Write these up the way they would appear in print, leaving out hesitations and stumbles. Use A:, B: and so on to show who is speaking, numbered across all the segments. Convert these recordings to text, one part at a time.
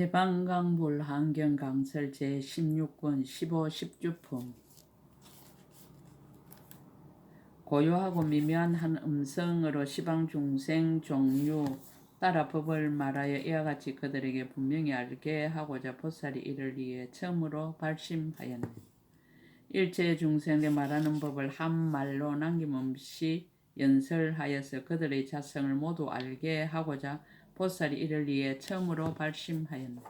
A: 대방강불 환경강설 제16권 15 10주품 고요하고 미묘한 한 음성으로 시방중생 종류 따라 법을 말하여 이와 같이 그들에게 분명히 알게 하고자 보살이 이를 위해 처음으로 발심하였네. 일체 중생들 말하는 법을 한 말로 남김없이 연설하여서 그들의 자성을 모두 알게 하고자 보살이 이를 위해 처음으로 발심하였네.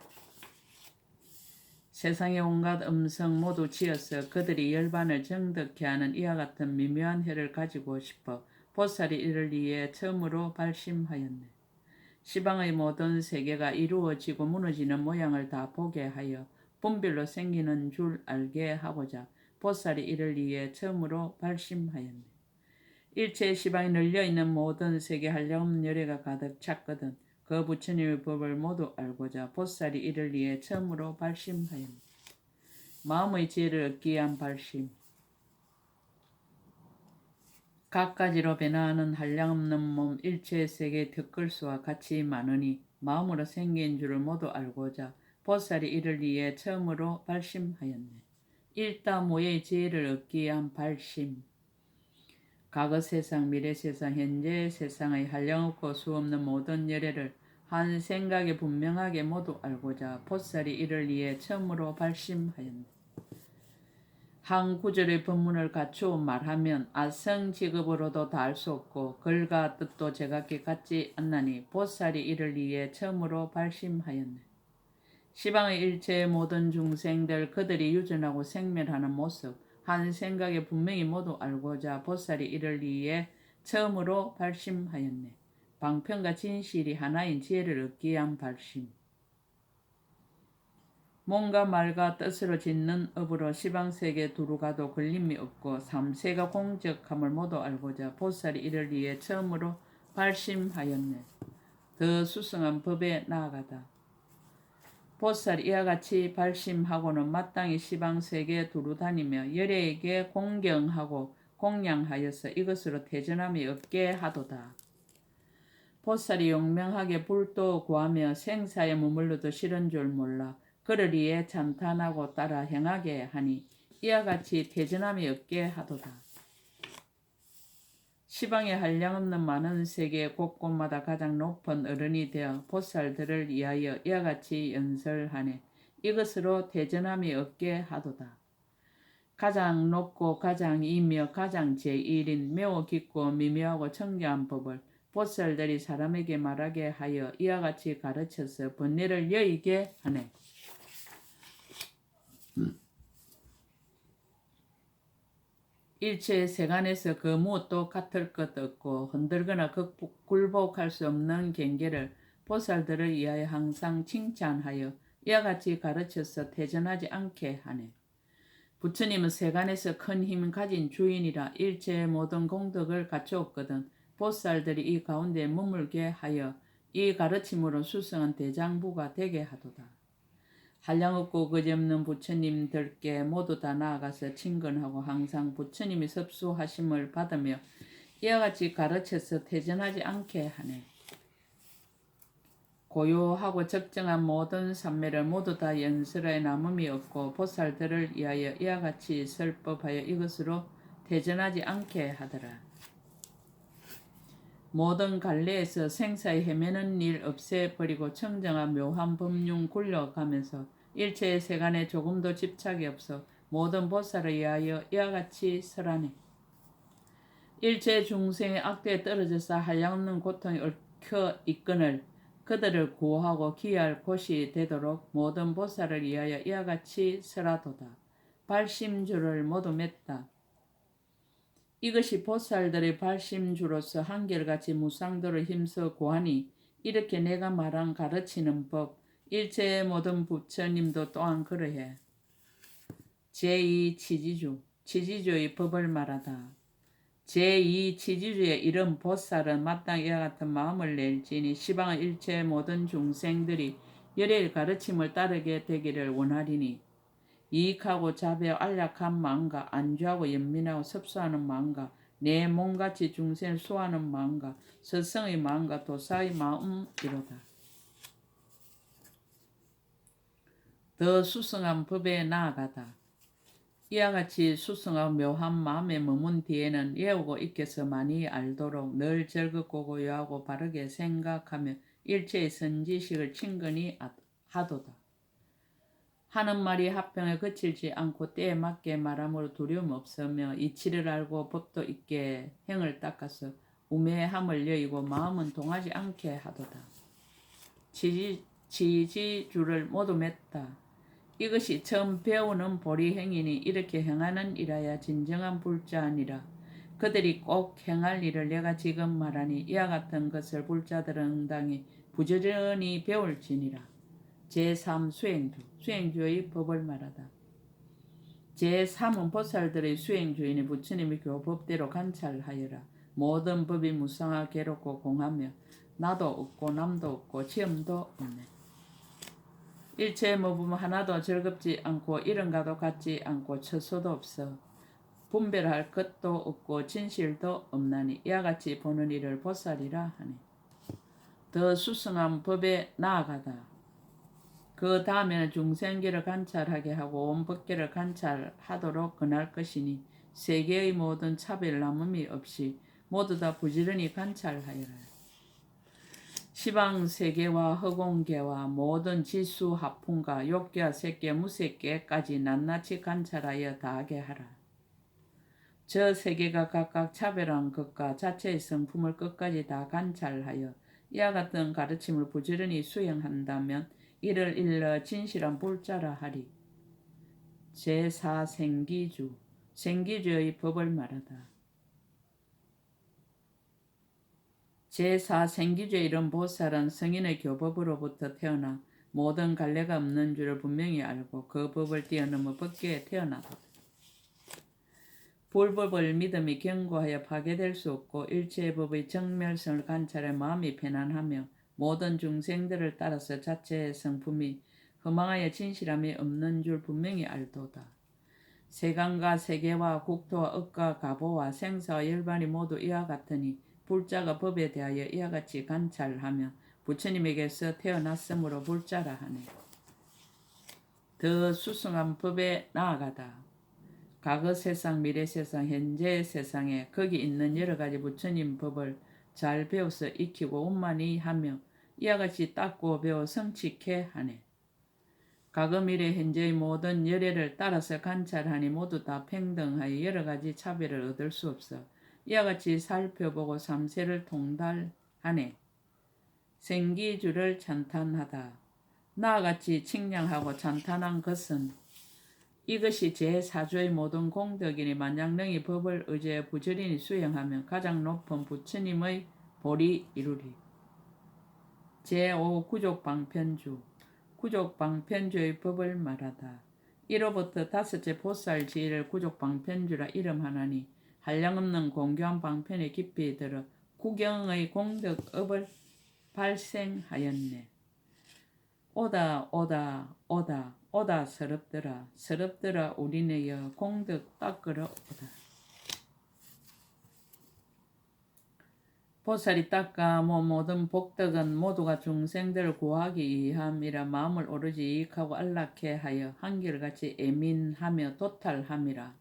A: 세상의 온갖 음성 모두 지어서 그들이 열반을 정득케 하는 이와 같은 미묘한 혀를 가지고 싶어 보살이 이를 위해 처음으로 발심하였네. 시방의 모든 세계가 이루어지고 무너지는 모양을 다 보게 하여 분별로 생기는 줄 알게 하고자 보살이 이를 위해 처음으로 발심하였네. 일체 시방에 널려있는 모든 세계 한량없는 열애가 가득 찼거든 그 부처님의 법을 모두 알고자 보살이 이를 위해 처음으로 발심하였네. 마음의 지혜를 얻기 위한 발심. 갖가지로 변화하는 한량없는 몸 일체 세계의 덧글수와 같이 많으니 마음으로 생긴 줄을 모두 알고자 보살이 이를 위해 처음으로 발심하였네. 일다모의 지혜를 얻기 위한 발심. 과거 세상, 미래 세상, 현재 세상의 한량없고 수없는 모든 열애를 한 생각에 분명하게 모두 알고자 보살이 이를 위해 처음으로 발심하였네. 한 구절의 법문을 갖추어 말하면 아성직업으로도 다 알 수 없고 글과 뜻도 제각기 같지 않나니 보살이 이를 위해 처음으로 발심하였네. 시방의 일체의 모든 중생들 그들이 유전하고 생멸하는 모습 한 생각에 분명히 모두 알고자 보살이 이를 위해 처음으로 발심하였네. 방편과 진실이 하나인 지혜를 얻기 위한 발심. 몸과 말과 뜻으로 짓는 업으로 시방세계 두루가도 걸림이 없고 삼세가 공적함을 모두 알고자 보살이 이를 위해 처음으로 발심하였네. 더 수승한 법에 나아가다. 보살이 이와 같이 발심하고는 마땅히 시방세계에 두루다니며 열애에게 공경하고 공양하여서 이것으로 태전함이 없게 하도다. 보살이 용맹하게 불도 구하며 생사에 머물러도 싫은 줄 몰라 그를 위해 찬탄하고 따라 행하게 하니 이와 같이 태전함이 없게 하도다. 시방의 한량없는 많은 세계 곳곳마다 가장 높은 어른이 되어 보살들을 위하여 이와 같이 연설하네. 이것으로 태전함이 없게 하도다. 가장 높고 가장 이며 가장 제1인 매우 깊고 미묘하고 청결한 법을 보살들이 사람에게 말하게 하여 이와 같이 가르쳐서 번뇌를 여의게 하네. 일체 세간에서 그 무엇도 같을 것 없고 흔들거나 굴복할 수 없는 경계를 보살들을 위하여 항상 칭찬하여 이와 같이 가르쳐서 태전하지 않게 하네. 부처님은 세간에서 큰 힘 가진 주인이라 일체의 모든 공덕을 갖추었거든 보살들이 이 가운데 머물게 하여 이 가르침으로 수성한 대장부가 되게 하도다. 한량없고 그지없는 부처님들께 모두 다 나아가서 친근하고 항상 부처님이 섭수하심을 받으며 이와 같이 가르쳐서 태전하지 않게 하네. 고요하고 적정한 모든 삼매를 모두 다 연설하여 남음이 없고 보살들을 위하여 이와 같이 설법하여 이것으로 태전하지 않게 하더라. 모든 갈래에서 생사에 헤매는 일 없애버리고 청정한 묘한 법륜 굴려가면서 일체의 세간에 조금도 집착이 없어 모든 보살을 위하여 이와 같이 설하네. 일체 중생의 악대에 떨어져서 한량없는 고통에 얽혀 있거늘 그들을 구하고 기할 곳이 되도록 모든 보살을 위하여 이와 같이 설하도다. 발심주를 모두 맺다. 이것이 보살들의 발심주로서 한결같이 무상도를 힘써 구하니 이렇게 내가 말한 가르치는 법 일체의 모든 부처님도 또한 그러해. 제2치지주 치지주의 법을 말하다. 제2치지주의 이런 보살은 마땅히 이와 같은 마음을 낼지니 시방의 일체의 모든 중생들이 열애의 가르침을 따르게 되기를 원하리니 이익하고 자비하고 안락한 마음과 안주하고 연민하고 섭수하는 마음과 내 몸같이 중생을 수호하는 마음과 서성의 마음과 도사의 마음이로다. 더 수승한 법에 나아가다. 이와 같이 수승하고 묘한 마음에 머문 뒤에는 외우고 익혀서 많이 알도록 늘 즐겁고 고요하고 바르게 생각하며 일체의 선지식을 친근히 하도다. 하는 말이 합병에 그칠지 않고 때에 맞게 말함으로 두려움 없으며 이치를 알고 법도 있게 행을 닦아서 우매함을 여의고 마음은 동하지 않게 하도다. 지지주를 모두 맺다. 이것이 처음 배우는 보리 행위니 이렇게 행하는 이라야 진정한 불자니라. 그들이 꼭 행할 일을 내가 지금 말하니 이와 같은 것을 불자들은 응당히 부지런히 배울지니라. 제3 수행주의 법을 말하다. 제3은 보살들의 수행주의니 부처님의 교법대로 관찰하여라. 모든 법이 무상하 괴롭고 공하며 나도 없고 남도 없고 지음도 없네. 일체의 모범 하나도 즐겁지 않고 이른과도 같지 않고 처소도 없어 분별할 것도 없고 진실도 없나니 이와 같이 보는 이를 보살이라 하네. 더 수승한 법에 나아가다. 그 다음에는 중생계를 관찰하게 하고 온 법계를 관찰하도록 권할 것이니 세계의 모든 차별 남음이 없이 모두 다 부지런히 관찰하여라. 시방세계와 허공계와 모든 지수 하품과 욕계와 색계 무색계까지 낱낱이 관찰하여 다하게 하라. 저 세계가 각각 차별한 것과 자체의 성품을 끝까지 다 관찰하여 이와 같은 가르침을 부지런히 수행한다면 이를 일러 진실한 불자라 하리. 제4 생기주, 생기주의 법을 말하다. 제4 생기주의 이런 보살은 성인의 교법으로부터 태어나 모든 갈래가 없는 줄을 분명히 알고 그 법을 뛰어넘어 법계에 태어나도다. 불법을 믿음이 견고하여 파괴될 수 없고 일체의 법의 정멸성을 관찰해 마음이 편안하며 모든 중생들을 따라서 자체의 성품이 허망하여 진실함이 없는 줄 분명히 알도다. 세간과 세계와 국토와 업과 가보와 생사와 열반이 모두 이와 같으니 불자가 법에 대하여 이와 같이 관찰하며 부처님에게서 태어났으므로 불자라 하네. 더 수승한 법에 나아가다. 과거 세상, 미래 세상, 현재 세상에 거기 있는 여러 가지 부처님 법을 잘 배워서 익히고 원만히 하며 이와 같이 닦고 배워 성취케 하네. 과거, 미래, 현재의 모든 열애를 따라서 관찰하니 모두 다 평등하여 여러 가지 차별을 얻을 수 없어 이와 같이 살펴보고 삼세를 통달하네. 생기주를 찬탄하다. 나와 같이 칭량하고 찬탄한 것은 이것이 제4주의 모든 공덕이니 만약 능히 법을 의지해 부지런히 수행하면 가장 높은 부처님의 보리 이루리. 제5 구족방편주, 구족방편주의 법을 말하다. 1호부터 5째 보살 지위를 구족방편주라 이름하나니 한량없는 공교한 방편에 깊이 들어 구경의 공덕업을 발생하였네. 오다 오다 오다 오다 서럽더라 서럽더라 우리네여 공덕 닦으러 오다. 보살이 닦아 모든 복덕은 모두가 중생들을 구하기 위함이라 마음을 오로지 이익하고 안락해 하여 한결같이 애민하며 도탈함이라.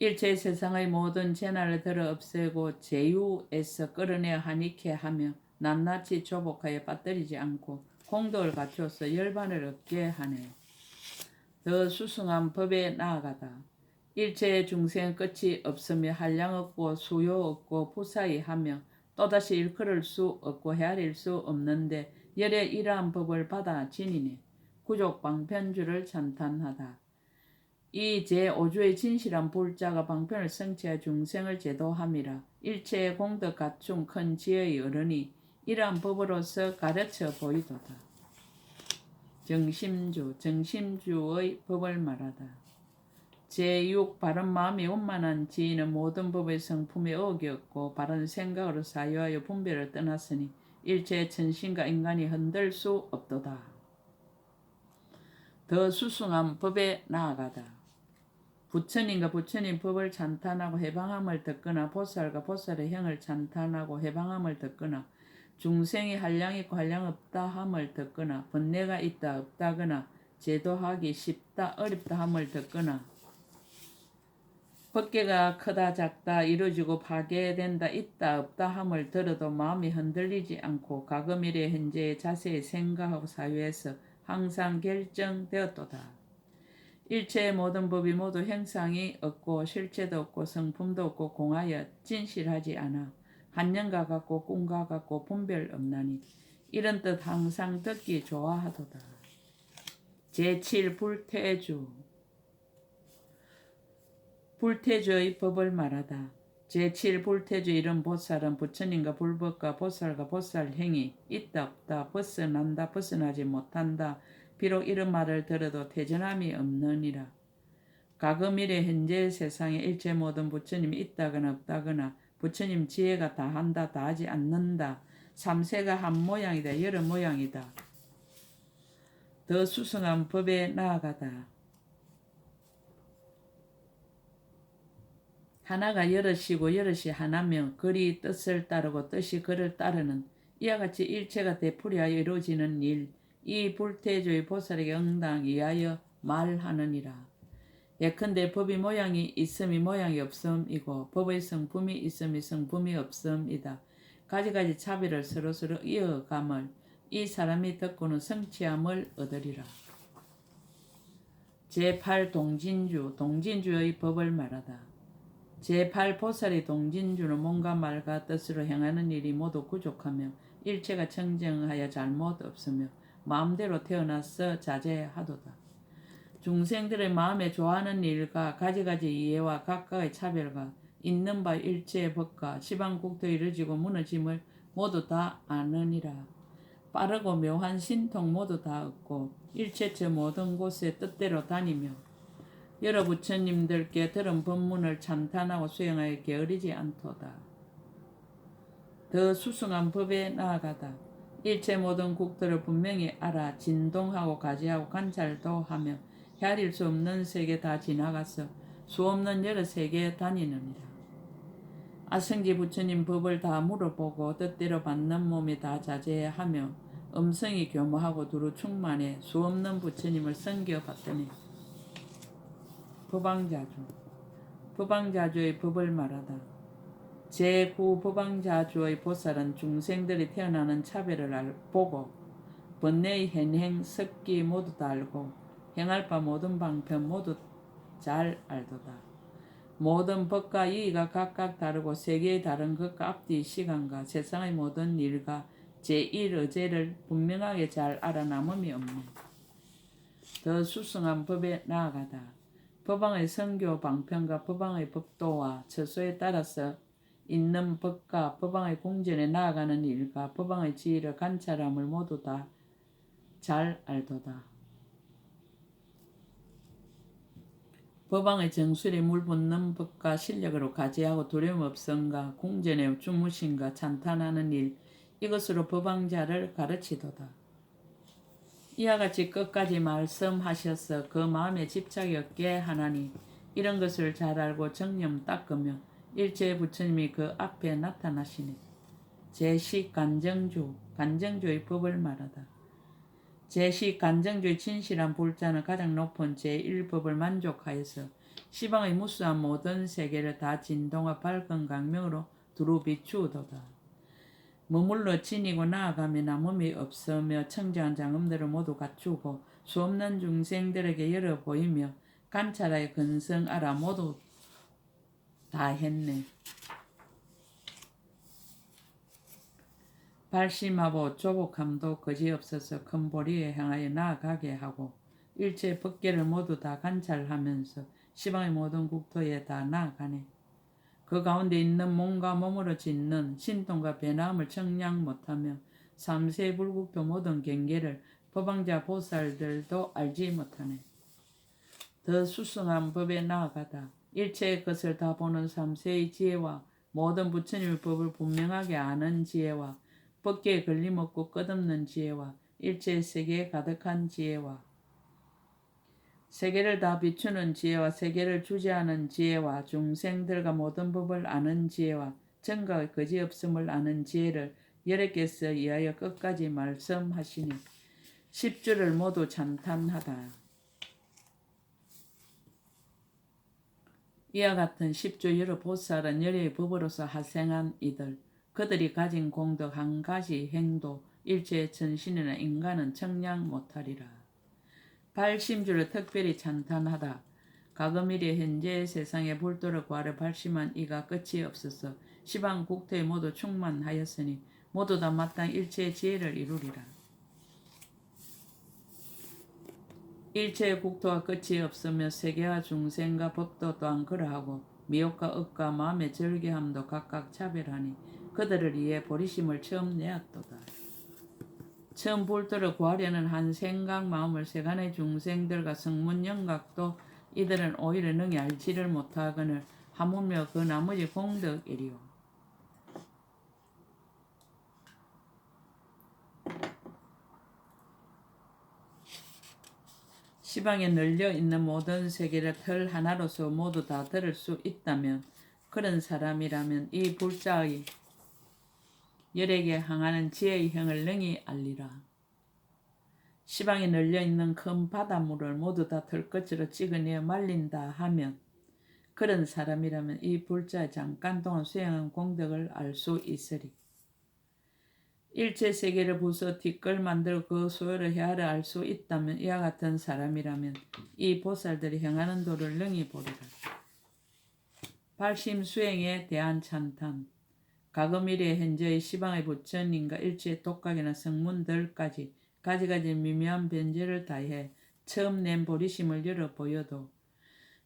A: 일체 세상의 모든 재난을 들어 없애고 제유에서 끌어내어 한익해 하며 낱낱이 조복하여 빠뜨리지 않고 공덕을 갖추어서 열반을 얻게 하네. 더 수승한 법에 나아가다. 일체의 중생은 끝이 없으며 한량 없고 수요 없고 부사이하며 또다시 일컬을 수 없고 헤아릴 수 없는데 열의 이러한 법을 받아 지니네. 구족방편주를 찬탄하다. 이 제5주의 진실한 불자가 방편을 성취해 중생을 제도함이라. 일체의 공덕 갖춘 큰 지혜의 어른이 이러한 법으로서 가르쳐 보이도다. 정심주의 법을 말하다. 제6 바른 마음이 원만한 지인은 모든 법의 성품에 어기 없고 바른 생각으로 사유하여 분별을 떠났으니 일체의 천신과 인간이 흔들 수 없도다. 더 수승한 법에 나아가다. 부처님과 부처님 법을 찬탄하고 해방함을 듣거나 보살과 보살의 행을 찬탄하고 해방함을 듣거나 중생이 한량 있고 한량 없다 함을 듣거나 번뇌가 있다 없다거나 제도하기 쉽다 어렵다 함을 듣거나 법계가 크다 작다 이루어지고 파괴된다 있다 없다 함을 들어도 마음이 흔들리지 않고 과거 미래 현재의 자세히 생각하고 사유에서 항상 결정되었도다. 일체의 모든 법이 모두 형상이 없고 실체도 없고 성품도 없고 공하여 진실하지 않아 한념과 같고 꿈과 같고 분별 없나니 이런 뜻 항상 듣기 좋아하도다. 제7불태주 불태주의 법을 말하다. 제7불태주 이런 보살은 부처님과 불법과 보살과 보살행이 있다 없다 벗어난다 벗어나지 못한다 비록 이런 말을 들어도 태전함이 없느니라. 과거 미래 현재 세상에 일체 모든 부처님이 있다거나 없다거나 부처님 지혜가 다한다 다하지 않는다 삼세가 한 모양이다 여러 모양이다. 더 수승한 법에 나아가다. 하나가 여럿이고 여럿이 하나며 글이 뜻을 따르고 뜻이 글을 따르는 이와 같이 일체가 되풀이하여 이루어지는 일, 이 불태주의 보살에게 응당이하여 말하느니라. 예컨대 법이 모양이 있음이 모양이 없음이고 법의 성품이 있음이 성품이 없음이다. 가지가지 차별을 서로서로 이어감을 이 사람이 듣고는 성취함을 얻으리라. 제8동진주 동진주의 법을 말하다. 제8보살이 동진주는 몸과 말과 뜻으로 행하는 일이 모두 부족하며 일체가 청정하여 잘못 없으며 마음대로 태어나서 자제하도다. 중생들의 마음에 좋아하는 일과 가지가지 이해와 각각의 차별과 있는 바 일체의 법과 시방국토에 이르지고 무너짐을 모두 다 아느니라. 빠르고 묘한 신통 모두 다 얻고 일체처 모든 곳에 뜻대로 다니며 여러 부처님들께 들은 법문을 찬탄하고 수행하여 게으르지 않도다. 더 수승한 법에 나아가다. 일체 모든 국들을 분명히 알아 진동하고 가지하고 관찰도 하며 헤아릴 수 없는 세계 다 지나가서 수 없는 여러 세계에 다니느니라. 아성지 부처님 법을 다 물어보고 뜻대로 받는 몸이 다 자제하며 음성이 교모하고 두루 충만해 수 없는 부처님을 섬겨봤더니 법왕자주 법왕자주의 법을 말하다. 제9 법왕자주의 보살은 중생들이 태어나는 차별을 보고 번뇌의 현행 습기 모두 다 알고 행할 바 모든 방편 모두 잘 알도다. 모든 법과 이의가 각각 다르고 세계의 다른 것과 앞뒤 시간과 세상의 모든 일과 제1의제를 분명하게 잘 알아 남음이 없네. 더 수승한 법에 나아가다. 법왕의 선교 방편과 법왕의 법도와 처소에 따라서 있는 법과 법왕의 궁전에 나아가는 일과 법왕의 지혜를 관찰함을 모두 다 잘 알도다. 법왕의 정술에 물붓는 법과 실력으로 가지하고 두려움 없음과 궁전에 주무심과 찬탄하는 일 이것으로 법왕자를 가르치도다. 이와 같이 끝까지 말씀하셔서 그 마음에 집착이 없게 하나니 이런 것을 잘 알고 정념 닦으며 일체의 부처님이 그 앞에 나타나시니 제10 간정주의 법을 말하다. 제10 간정주의 진실한 불자는 가장 높은 제1법을 만족하여서 시방의 무수한 모든 세계를 다 진동과 밝은 강명으로 두루 비추어도다. 머물러 지니고 나아가며 남음이 없으며 청정한 장엄들을 모두 갖추고 수없는 중생들에게 열어 보이며 관찰하여 근성하라 모두 다 했네. 발심하고 조복함도 거지없어서 큰 보리에 향하여 나아가게 하고 일체 법계를 모두 다 관찰하면서 시방의 모든 국토에 다 나아가네. 그 가운데 있는 몸과 몸으로 짓는 신통과 변함을 청량 못하며 삼세 불국토 모든 경계를 법왕자 보살들도 알지 못하네. 더 수승한 법에 나아가다. 일체의 것을 다 보는 삼세의 지혜와 모든 부처님의 법을 분명하게 아는 지혜와 법계에 걸림없고 끝없는 지혜와 일체의 세계에 가득한 지혜와 세계를 다 비추는 지혜와 세계를 주재하는 지혜와 중생들과 모든 법을 아는 지혜와 정각의 거지없음을 아는 지혜를 여러께서 이하여 끝까지 말씀하시니 십주를 모두 찬탄하다. 이와 같은 십주 여러 보살은 열의 법으로서 하생한 이들, 그들이 가진 공덕 한 가지 행도 일체의 천신이나 인간은 청량 못하리라. 발심주를 특별히 찬탄하다. 가금일이 현재 세상에 불도를 구하려 발심한 이가 끝이 없어서 시방 국토에 모두 충만하였으니 모두 다 마땅 일체의 지혜를 이루리라. 일체의 국토가 끝이 없으며 세계와 중생과 법도 또한 그러하고 미혹과 억과 마음의 절개함도 각각 차별하니 그들을 위해 보리심을 처음 내었도다. 처음 불도를 구하려는 한 생각 마음을 세간의 중생들과 성문 영각도 이들은 오히려 능히 알지를 못하거늘 하물며 그 나머지 공덕이리요. 시방에 널려 있는 모든 세계를 틀 하나로서 모두 다 들을 수 있다면 그런 사람이라면 이 불자의 열에게 항하는 지혜의 형을 능히 알리라. 시방에 널려 있는 큰 바닷물을 모두 다 들것으로 찍어내어 말린다 하면 그런 사람이라면 이 불자의 잠깐 동안 수행한 공덕을 알 수 있으리. 일체 세계를 부숴 뒷걸 만들어 그 소요를 헤아려 알 수 있다면 이와 같은 사람이라면 이 보살들이 행하는 도를 능히 보리라. 발심 수행에 대한 찬탄. 가금일의 현재의 시방의 부처님과 일체의 독각이나 성문들까지 가지가지 미묘한 변제를 다해 처음 낸 보리심을 열어 보여도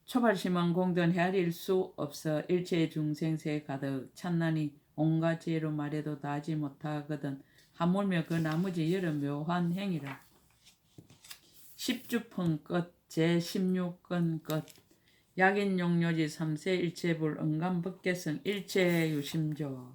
A: 초발심한 공덕은 헤아릴 수 없어 일체의 중생세에 가득 찬란히 온갖 지혜로 말해도 다하지 못하거든 하물며 그 나머지 여러 묘한 행위라. 십주품 끝 제16건 끝 약인용료지 3세 일체불 응감법계성 일체유심조